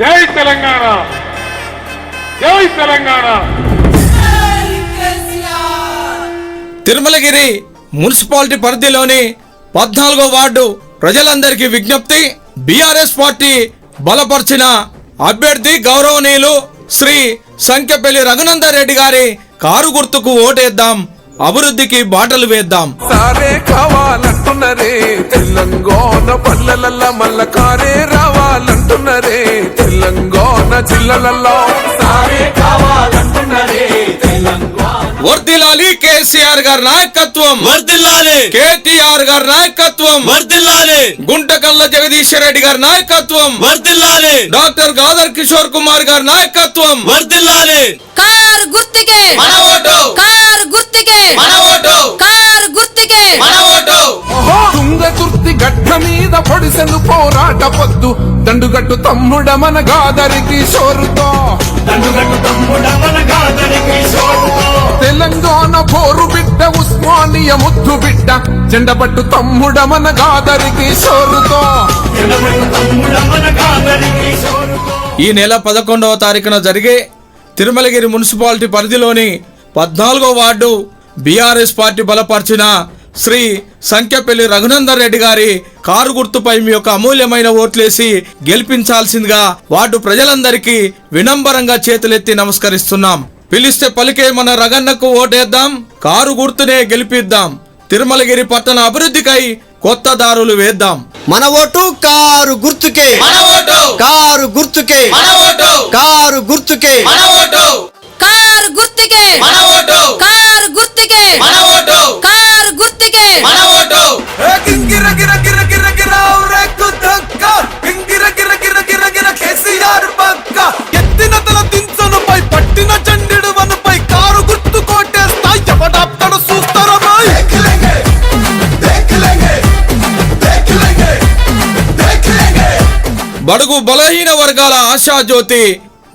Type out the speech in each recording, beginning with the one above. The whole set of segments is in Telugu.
జై తెలంగాణ, జై తెలంగాణ. తిరుమలగిరి మున్సిపాలిటీ పరిధిలోని 14వ వార్డు ప్రజలందరికీ విజ్ఞప్తి. బీఆర్ఎస్ పార్టీ బలపరిచిన అభ్యర్థి గౌరవనీయులు శ్రీ సంఖ్యపల్లి రఘునందన్ రెడ్డి గారి కారు గుర్తుకు ఓటేద్దాం, అభివృద్ధికి బాటలు వేద్దాం. సారే కావాలంటున్నరే తెలంగాణ పల్లెలల్ల మల్ల కారే రావాలంటున్నరే తెలంగాణ జిల్లలలో సారే కావాలంటున్నరే తెలంగాణ. వర్ధిల్లాలి కేసీఆర్ గారి నాయకత్వం, వర్ధిల్లాలి కేటీఆర్ గారి నాయకత్వం, వర్ధిల్లాలి గుంటకల్ల జగదీశ్వర్ రెడ్డి గారి నాయకత్వం, వర్ధిల్లాలి డాక్టర్ గాదర్ కిషోర్ కుమార్ గారి నాయకత్వం. వర్ధిల్లాలి కారు గుర్తుకే మన ఓటు, కారు గుర్తుకే మన ఓటు, కారు గుర్తుకే మన ఓటు. తుంగతుర్తి గడ్డ మీద పొడిసెను పోరాట పొద్దు దండుగట్టు తమ్ముడ మన గాదరికి షోరుతో తెలంగాణ పోరు బిడ్డ ఉస్మానియ ముద్దు బిడ్డ జెండబట్టు తమ్ముడ మన గాదరికి షోరుతో. ఈ నెల 11వ తారీఖున జరిగే తిరుమలగిరి మున్సిపాలిటీ పరిధిలోని 14వ వార్డు బీఆర్ఎస్ పార్టీ బలపరిచిన శ్రీ సంఖ్యపల్లి రఘునందన్ రెడ్డి గారి కారు గుర్తుపై మీ యొక్క అమూల్యమైన ఓట్లేసి గెలిపించాల్సిందిగా వార్డు ప్రజలందరికీ వినంబరంగా చేతులెత్తి నమస్కరిస్తున్నాం. పిలిస్తే పలికే మన రగన్నకు ఓటేద్దాం, కారు గుర్తునే గెలిపిద్దాం, తిరుమలగిరి పట్టణ అభివృద్ధికై కొత్త దారులు వేద్దాం. మన ఓటు కారు గుర్తుకే, మన ఓటు, కారు గుర్తుకే, మన ఓటు, కారు గుర్తుకే, మన ఓటు, కారు గుర్తుకే మన ఓటు, కారు గుర్తుకే మన ఓటు, కారు గుర్తుకే మన ఓటు. గింగిర గిర గిర గిర గిర రేకు దక్క గింగిర గిర గిర గిర గిర కేసీఆర్ పక్క ఎత్తిన తల దించనుపై పట్టిన చండెడు వనుపై కారు గుర్తు కోటేస్తా ఎవడాప్తడు చూస్తారా బాయ్. బడుగు బలహీన వర్గాల ఆశాజ్యోతి,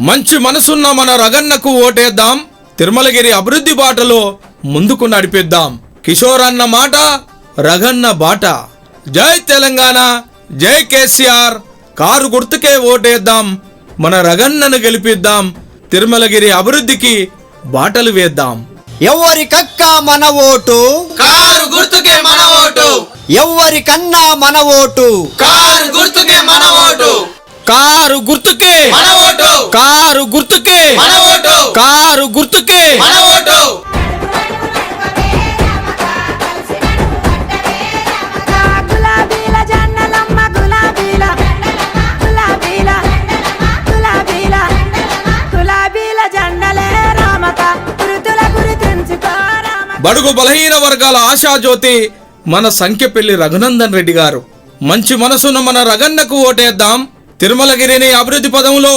మంచి మనసున్న మన రగన్నకు ఓటేద్దాం, తిరుమలగిరి అభివృద్ధి బాటలో ముందుకు నడిపిద్దాం. కిషోర్ అన్న మాట, రగన్న బాట. జై తెలంగాణ, జై కేసీఆర్, కారు గుర్తుకే ఓటేద్దాం, మన రగన్నను గెలిపిద్దాం, తిరుమలగిరి అభివృద్ధికి బాటలు వేద్దాం. ఎవరికక్క మన ఓటు, కారు గుర్తుకే మన ఓటు, ఎవరికన్నా మన ఓటు, కారు గుర్తుకే మన ఓటు, కారు గుర్తుకే, మన ఓటు, కారు గుర్తుకే, మన ఓటు, కారు గుర్తుకే. మన ఓటు. గులాబీల జన్నలమ్మ గులాబీల గులాబీల గులాబీల గులాబీల జన్నలే రామక గురుతుల గురితించుకో రామ. బడుగు బలహీన వర్గాల ఆశాజ్యోతి మన సంఖ్యపల్లి రఘునందన్ రెడ్డి గారు. మంచి మనసున్న మన రగన్నకు ఓటేద్దాం, తిరుమలగిరిని అభివృద్ధి పదంలో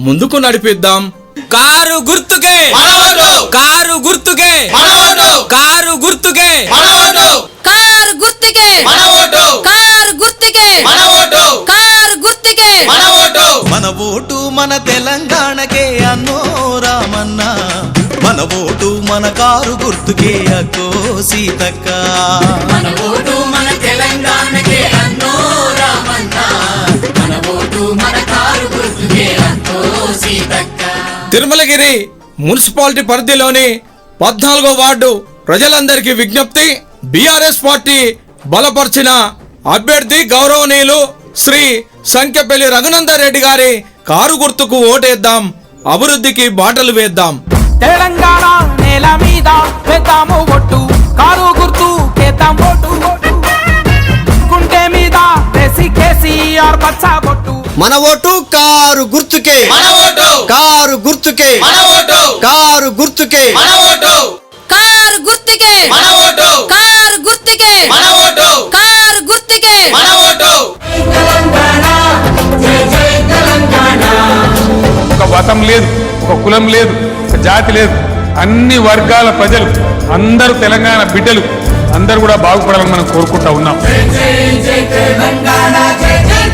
ముందుకు నడిపిద్దాం. కారు గుర్తుకే మన ఓటు, కారు గుర్తుకే మన ఓటు, కారు గుర్తుకే మన ఓటు, కారు గుర్తుకే మన ఓటు, కారు గుర్తుకే మన ఓటు, కారు గుర్తుకే మన ఓటు. మన ఓటు మన తెలంగాణకే అన్నో రామన్న, మన ఓటు మన కారు గుర్తుకే అక్కో సీతక్క. మన ఓటు మన తెలంగాణకే అన్నో రామన్న, మన ఓటు మన కారు గుర్తుకే అన్నో సీతక్క. తిరుమలగిరి మున్సిపాలిటీ పరిధిలోని 14వ వార్డు ప్రజలందరికీ విజ్ఞప్తి. బీఆర్ఎస్ పార్టీ బలపరిచిన అభ్యర్థి గౌరవనీయులు శ్రీ సంఖ్యపల్లి రఘునందన్ రెడ్డి గారి కారు గుర్తుకు ఓటేద్దాం, అభివృద్ధికి బాటలు వేద్దాం. తెలంగాణ నేల మీద వేద్దాము ఒట్టు, కారు గుర్తు కేద్దాం ఓటు, గుంటె మీద వేసి కేసీఆర్ పచ్చబొట్టు. మన ఓటు కారు గుర్తుకే, మన ఓటు, కారు గుర్తుకే, మన ఓటు, కారు గుర్తుకే, మన ఓటు, కారు గుర్తుకే మన ఓటు, కారు గుర్తుకే మన ఓటు, కారు గుర్తుకే. మన ఓటు. ఒక మతం లేదు, ఒక కులం లేదు, ఒక జాతి లేదు. అన్ని వర్గాల ప్రజలు అందరూ తెలంగాణ బిడ్డలు అందరూ కూడా బాగుపడాలని మనం కోరుకుంటా ఉన్నాం. జై జై తెలంగాణ, జై జై